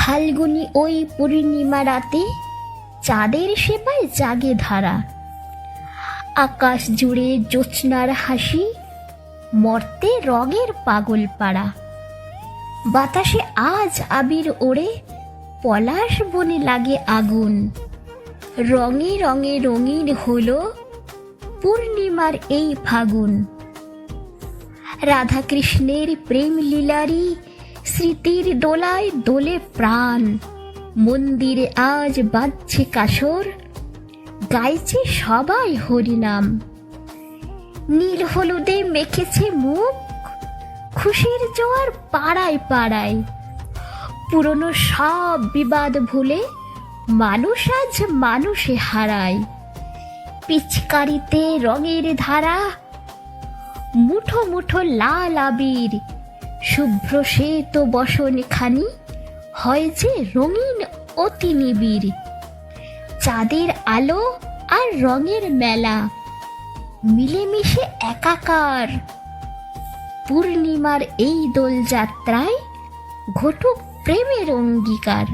ফাল্গুনি ওই পূর্ণিমা রাতে চাঁদের সেপায় জাগে ধারা। আকাশ জুড়ে জ্যোৎস্নার হাসি, মর্তে রঙের পাগল পাড়া। বাতাসে আজ আবির ওড়ে, পলাশ বনে লাগে আগুন। রঙে রঙে রঙিন হলো পূর্ণিমার এই ফাগুন। রাধা কৃষ্ণের প্রেম লীলারি স্মৃতির দোলায় দোলে প্রাণ। মন্দিরে আজ বাজছে কাসর, গাইছে সবাই হরিনাম। নীল হলুদে মেখেছে মুখ, খুশির জোয়ার পাড়ায় পাড়ায়। পুরনো সব বিবাদ ভুলে মানুষ আজ মানুষে হারায়। পিচকারিতে রঙের ধারা, মুঠো মুঠো লাল আবির। শুভ্র শ্বেত বসনখানি হয় যে রঙিন অতি নিবিড়। চাঁদের আলো আর রঙের মেলা মিলেমিশে একাকার। পূর্ণিমার এই দোলযাত্রায় ঘটুক প্রেমের অঙ্গীকার।